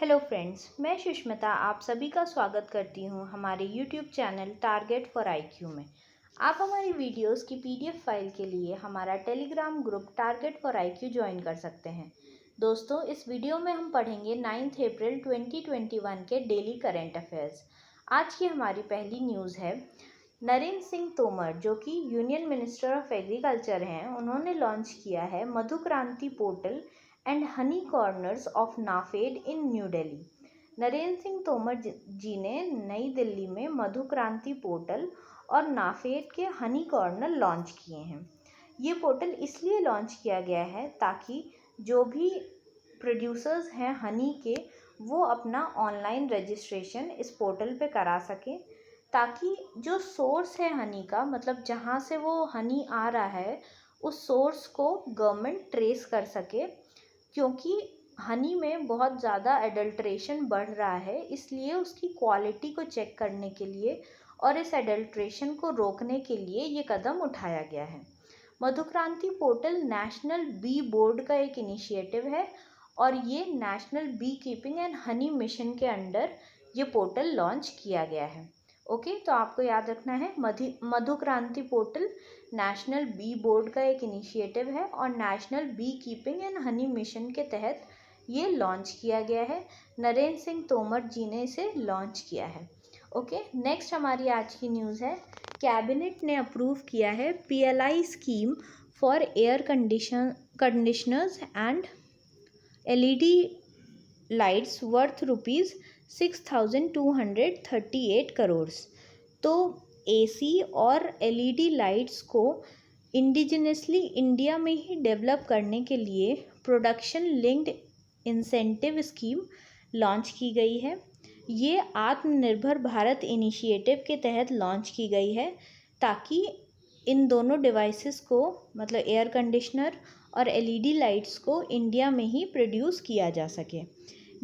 Hello friends, मैं सुष्मिता आप सभी का स्वागत करती हूं हमारे YouTube channel target for IQ में। आप हमारी वीडियोस की पीडीएफ फाइल के लिए हमारा Telegram group target for IQ join कर सकते हैं। दोस्तों, इस वीडियो में हम पढ़ेंगे 9 अप्रैल 2021 के डेली करेंट अफेयर्स। आज की हमारी पहली न्यूज़ है, नरेंद्र सिंह तोमर जो कि यूनियन मिनिस्टर ऑफ एग्रीकल्चर हैं, उन्होंने लॉन्च किया है Madhu Kranti portal and honey corners of NAFED in New Delhi. Narendra Singh Tomar ji ने नई दिल्ली में मधु क्रांति पोर्टल और नाफेड के हनी कॉर्नर लॉन्च किए हैं। ये पोर्टल इसलिए लॉन्च किया गया है ताकि जो भी प्रोड्यूसर्स हैं हनी के, वो अपना ऑनलाइन रजिस्ट्रेशन इस पोर्टल पे करा सकें, ताकि जो सोर्स है हनी का, मतलब जहाँ से वो हनी आ रहा है, उस सोर्स को गवर्नमेंट ट्रेस कर सके। क्योंकि हनी में बहुत ज़्यादा एडल्ट्रेशन बढ़ रहा है, इसलिए उसकी क्वालिटी को चेक करने के लिए और इस एडल्ट्रेशन को रोकने के लिए ये कदम उठाया गया है। Madhu Kranti portal national B board का एक इनिशिएटिव है और ये national bee keeping and honey mission के अंडर ये पोर्टल लॉन्च किया गया है। ओके, तो आपको याद रखना है, Madhu Kranti portal national B board का एक इनिशिएटिव है और national bee keeping and honey mission के तहत ये लॉन्च किया गया है। नरेंद्र सिंह तोमर जी ने इसे लॉन्च किया है। ओके, नेक्स्ट हमारी आज की न्यूज़ है, कैबिनेट ने अप्रूव किया है PLI scheme for air conditioners and LED lights worth ₹6,238 crore. तो एसी और एलईडी लाइट्स को इंडिजिनसली इंडिया में ही डेवलप करने के लिए production linked incentive scheme launch की गई है। ये आत्मनिर्भर भारत इनिशिएटिव के तहत लॉन्च की गई है ताकि इन दोनों डिवाइसेस को, मतलब एयर कंडीशनर और एलईडी लाइट्स को, इंडिया में ही प्रोड्यूस किया जा सके।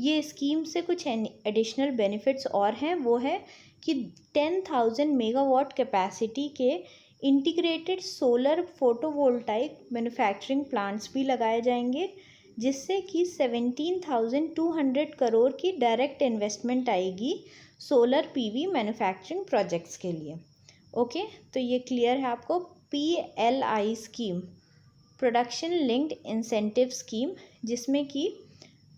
ये स्कीम से कुछ एडिशनल बेनिफिट्स और हैं, वो है कि 10,000 मेगावाट कैपेसिटी के integrated solar photovoltaic manufacturing plants भी लगाए जाएंगे, जिससे कि 17,200 करोड़ की डायरेक्ट इन्वेस्टमेंट आएगी सोलर पीवी मैन्युफैक्चरिंग प्रोजेक्ट्स के लिए। ओके, तो ये क्लियर है आपको। PLI scheme, production linked incentive scheme, जिसमें कि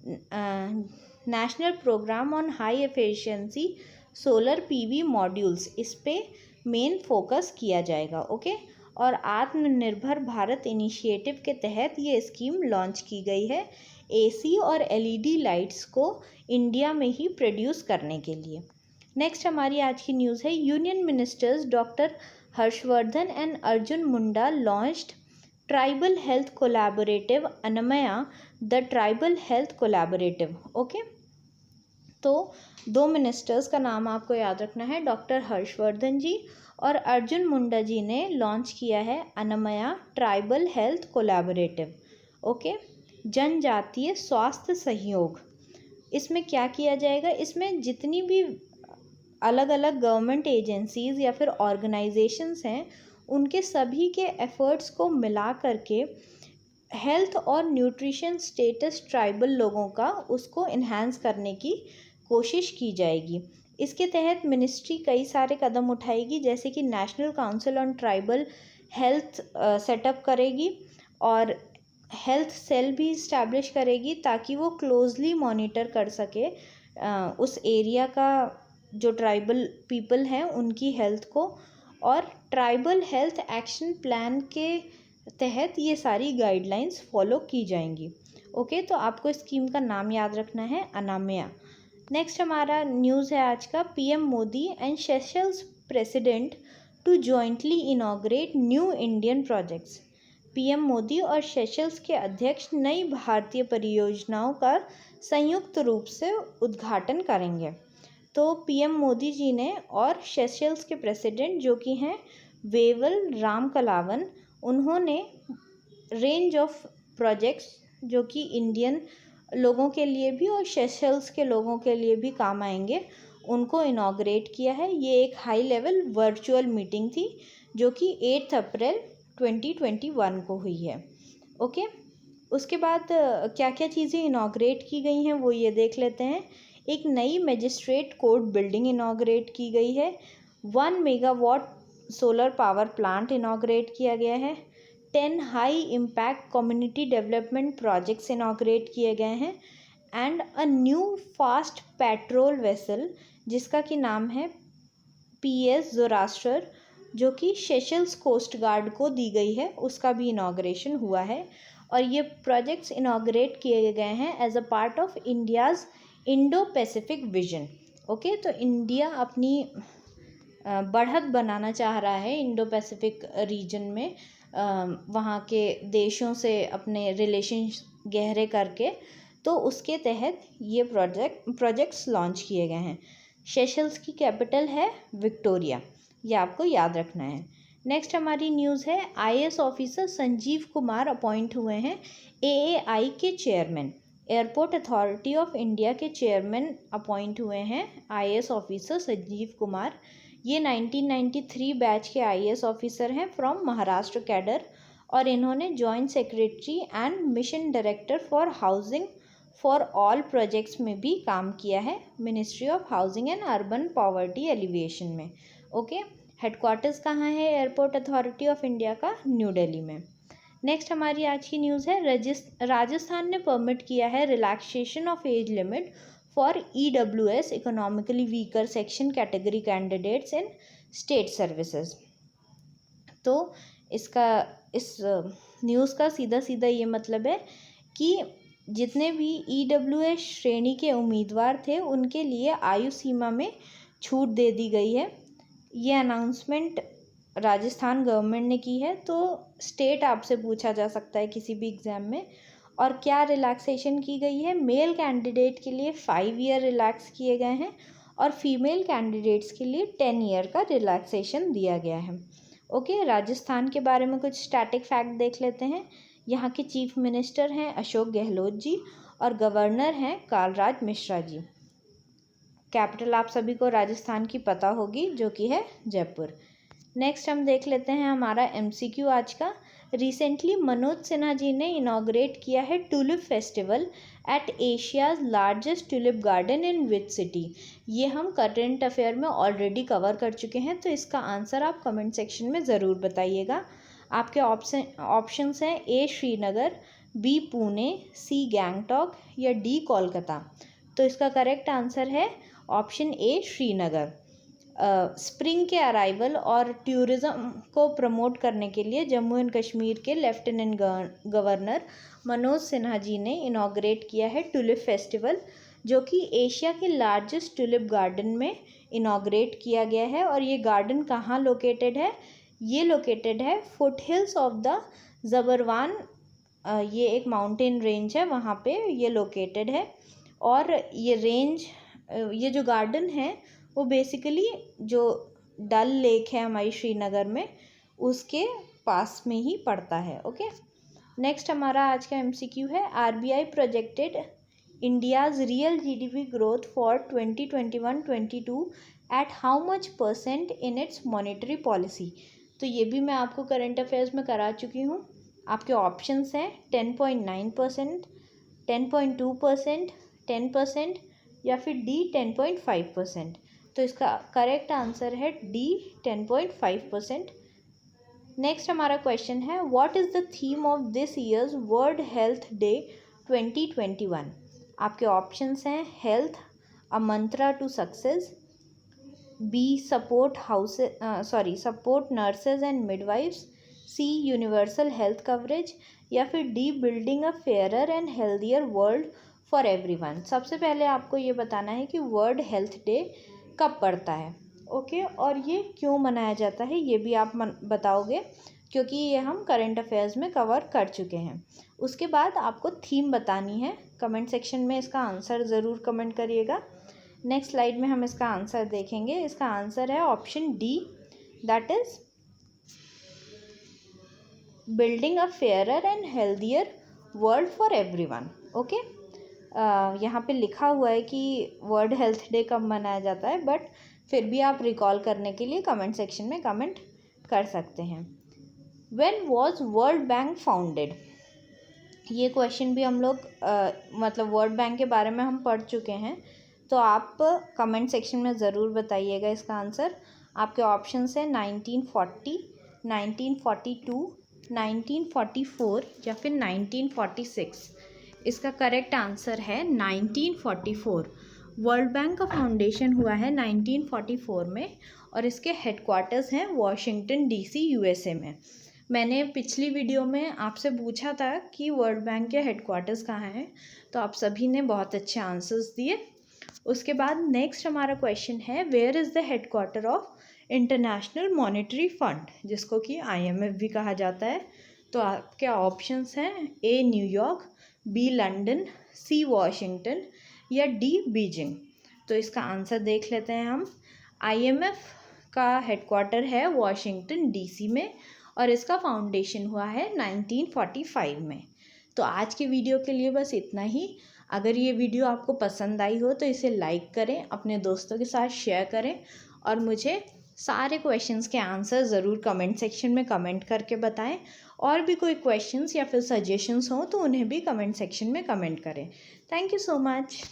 national programme on high efficiency solar PV modules, इस पे मेन फोकस किया जाएगा। ओके, और आत्मनिर्भर भारत इनिशिएटिव के तहत ये स्कीम लॉन्च की गई है एसी और एलईडी लाइट्स को इंडिया में ही प्रोड्यूस करने के लिए। नेक्स्ट हमारी आज की न्यूज़ है, union ministers doctor Harshvardhan and Arjun Munda launched tribal health collaborative Anamaya, the tribal health collaborative. Okay, तो दो मिनिस्टर्स का नाम आपको याद रखना है, डॉक्टर हर्षवर्धन जी और अर्जुन मुंडा जी ने लॉन्च किया है अन्नमया ट्राइबल हेल्थ कोलैबोरेटिव। ओके, जनजातीय स्वास्थ्य सहयोग। इसमें क्या किया जाएगा, इसमें जितनी भी अलग अलग गवर्नमेंट एजेंसीज़ या फिर ऑर्गेनाइजेशंस हैं, उनके सभी के एफ़र्ट्स को मिला करके हेल्थ और न्यूट्रिशन स्टेटस ट्राइबल लोगों का, उसको इन्हांस करने की कोशिश की जाएगी। इसके तहत मिनिस्ट्री कई सारे कदम उठाएगी, जैसे कि national council on tribal health setup करेगी और हेल्थ सेल भी इस्टेब्लिश करेगी ताकि वो क्लोजली मॉनिटर कर सके उस एरिया का जो ट्राइबल पीपल हैं उनकी हेल्थ को। और ट्राइबल हेल्थ एक्शन प्लान के तहत ये सारी गाइडलाइंस फॉलो की जाएंगी। ओके, तो आपको स्कीम का नाम याद रखना है, अन्नमया। नेक्स्ट हमारा न्यूज़ है आज का, PM Modi and Seychelles president to jointly inaugurate new Indian projects. PM Modi और सेशल्स के अध्यक्ष नई भारतीय परियोजनाओं का संयुक्त रूप से उद्घाटन करेंगे। तो पीएम मोदी जी ने और सेशल्स के प्रेसिडेंट जो कि हैं वेवल रामकलावन, उन्होंने रेंज ऑफ प्रोजेक्ट्स जो कि इंडियन लोगों के लिए भी और सेशल्स के लोगों के लिए भी काम आएंगे, उनको इनॉग्रेट किया है। ये एक हाई लेवल वर्चुअल मीटिंग थी जो कि 8 अप्रैल 2021 को हुई है। ओके, उसके बाद क्या क्या चीज़ें इनॉग्रेट की गई हैं वो ये देख लेते हैं। एक नई मजिस्ट्रेट कोर्ट बिल्डिंग इनॉग्रेट की गई है। 1 megawatt solar power plant inaugurate किया गया है। 10 high impact community development projects inaugurate किए गए हैं। And a new fast patrol vessel जिसका कि नाम है PS ज़ोरास्टर, जो कि सेशल्स कोस्ट गार्ड को दी गई है, उसका भी इनॉग्रेशन हुआ है। और ये प्रोजेक्ट्स इनॉग्रेट किए गए हैं as a part of India's Indo Pacific vision. Okay, तो इंडिया अपनी बढ़त बनाना चाह रहा है इंडो पैसिफिक रीजन में, वहाँ के देशों से अपने रिलेशन गहरे करके, तो उसके तहत ये प्रोजेक्ट्स लॉन्च किए गए हैं। सेशल्स की कैपिटल है विक्टोरिया, ये आपको याद रखना है। नेक्स्ट हमारी न्यूज़ है IAS officer Sanjeev Kumar appoint हुए हैं AAI के chairman. Airport authority of India के चेयरमैन अपॉइंट हुए हैं IAS ऑफिसर संजीव कुमार। ये 1993 बैच के IAS ऑफिसर हैं फ्रॉम महाराष्ट्र कैडर, और इन्होंने joint secretary and mission director for housing for all projects में भी काम किया है, ministry of housing and urban poverty alleviation में। ओके, हेडक्वार्टर्स कहाँ है एयरपोर्ट अथॉरिटी ऑफ इंडिया का? न्यू दिल्ली में। नेक्स्ट हमारी आज की न्यूज़ है राजस्थान ने परमिट किया है relaxation of age limit for EWS economically weaker section category candidates in state services. तो इस न्यूज़ का सीधा सीधा ये मतलब है कि जितने भी EWS श्रेणी के उम्मीदवार थे उनके लिए आयु सीमा में छूट दे दी गई है। ये अनाउंसमेंट राजस्थान गवर्नमेंट ने की है। तो स्टेट आपसे पूछा जा सकता है किसी भी एग्ज़ाम में। और क्या रिलैक्सेशन की गई है? मेल कैंडिडेट के लिए 5 ईयर रिलैक्स किए गए हैं और फीमेल कैंडिडेट्स के लिए 10 ईयर का रिलैक्सेशन दिया गया है। ओके, राजस्थान के बारे में कुछ स्टैटिक फैक्ट देख लेते हैं। यहाँ के चीफ मिनिस्टर हैं अशोक गहलोत जी और गवर्नर हैं कालराज मिश्रा जी। कैपिटल आप सभी को राजस्थान की पता होगी, जो कि है जयपुर। नेक्स्ट हम देख लेते हैं हमारा MCQ आज का। रिसेंटली मनोज सिन्हा जी ने इनॉग्रेट किया है tulip festival at Asia's largest tulip garden in which city. ये हम करंट अफेयर में ऑलरेडी कवर कर चुके हैं, तो इसका आंसर आप कमेंट सेक्शन में ज़रूर बताइएगा। आपके ऑप्शंस हैं A Srinagar, B Pune, C Gangtok या D कोलकाता। तो इसका करेक्ट आंसर है ऑप्शन A श्रीनगर। स्प्रिंग के अराइवल और टूरिज़्म को प्रमोट करने के लिए जम्मू एंड कश्मीर के लेफ्टिनेंट गवर्नर मनोज सिन्हा जी ने इनॉग्रेट किया है टुलिप फेस्टिवल, जो कि एशिया के लार्जेस्ट टुलिप गार्डन में इनॉग्रेट किया गया है। और ये गार्डन कहाँ लोकेटेड है? ये लोकेटेड है foot hills of the Zabarwan, ये एक माउंटेन रेंज है, वहाँ पे ये लोकेटेड है। और ये रेंज, ये जो गार्डन है वो बेसिकली जो डल लेक है हमारी श्रीनगर में, उसके पास में ही पड़ता है। ओके, नेक्स्ट हमारा आज का MCQ है RBI projected India's real GDP growth for 2021-22 at how much % in its monetary policy. तो ये भी मैं आपको करंट अफेयर्स में करा चुकी हूँ। आपके ऑप्शंस हैं 10.9%, 10.2%, 10% या फिर D 10.5%। तो इसका करेक्ट आंसर है D 10.5%। नेक्स्ट हमारा क्वेश्चन है what is the theme of this year's world health day 2021। आपके ऑप्शंस हैं health a mantra to success, B support nurses and midwifes, C universal health coverage या फिर D building a fairer and healthier world for everyone. सबसे पहले आपको ये बताना है कि वर्ल्ड हेल्थ डे कब पड़ता है। ओके, और ये क्यों मनाया जाता है ये भी आप बताओगे, क्योंकि ये हम करंट अफेयर्स में कवर कर चुके हैं। उसके बाद आपको थीम बतानी है। कमेंट सेक्शन में इसका आंसर ज़रूर कमेंट करिएगा। नेक्स्ट स्लाइड में हम इसका आंसर देखेंगे। इसका आंसर है option D, that is building a fairer and healthier world for everyone. Okay, यहाँ पे लिखा हुआ है कि वर्ल्ड हेल्थ डे कब मनाया जाता है, बट फिर भी आप रिकॉल करने के लिए कमेंट सेक्शन में कमेंट कर सकते हैं। When was world bank founded? ये क्वेश्चन भी हम लोग मतलब वर्ल्ड बैंक के बारे में हम पढ़ चुके हैं। तो आप कमेंट सेक्शन में ज़रूर बताइएगा इसका आंसर। आपके ऑप्शंस हैं 1940, 1942, 1944 या फिर 1946। इसका करेक्ट आंसर है 1944। वर्ल्ड बैंक का फाउंडेशन हुआ है 1944 में और इसके हेडक्वार्टर्स हैं वॉशिंगटन डीसी यूएसए में। मैंने पिछली वीडियो में आपसे पूछा था कि वर्ल्ड बैंक के हेडक्वार्टर्स कहाँ हैं, तो आप सभी ने बहुत अच्छे आंसर्स दिए। उसके बाद नेक्स्ट हमारा क्वेश्चन है, where is the headquarter of international monetary fund, जिसको कि IMF भी कहा जाता है। तो आपके ऑप्शंस हैं ए न्यूयॉर्क, बी लंदन, सी वॉशिंगटन या डी बीजिंग। तो इसका आंसर देख लेते हैं हम। IMF का हेडक्वार्टर है वॉशिंगटन DC में और इसका फाउंडेशन हुआ है 1945 में। तो आज की वीडियो के लिए बस इतना ही। अगर ये वीडियो आपको पसंद आई हो तो इसे लाइक करें, अपने दोस्तों के साथ शेयर करें और मुझे सारे क्वेश्चंस के आंसर ज़रूर कमेंट सेक्शन में कमेंट करके बताएं। और भी कोई क्वेश्चंस या फिर सजेशंस हों तो उन्हें भी कमेंट सेक्शन में कमेंट करें। Thank you so much.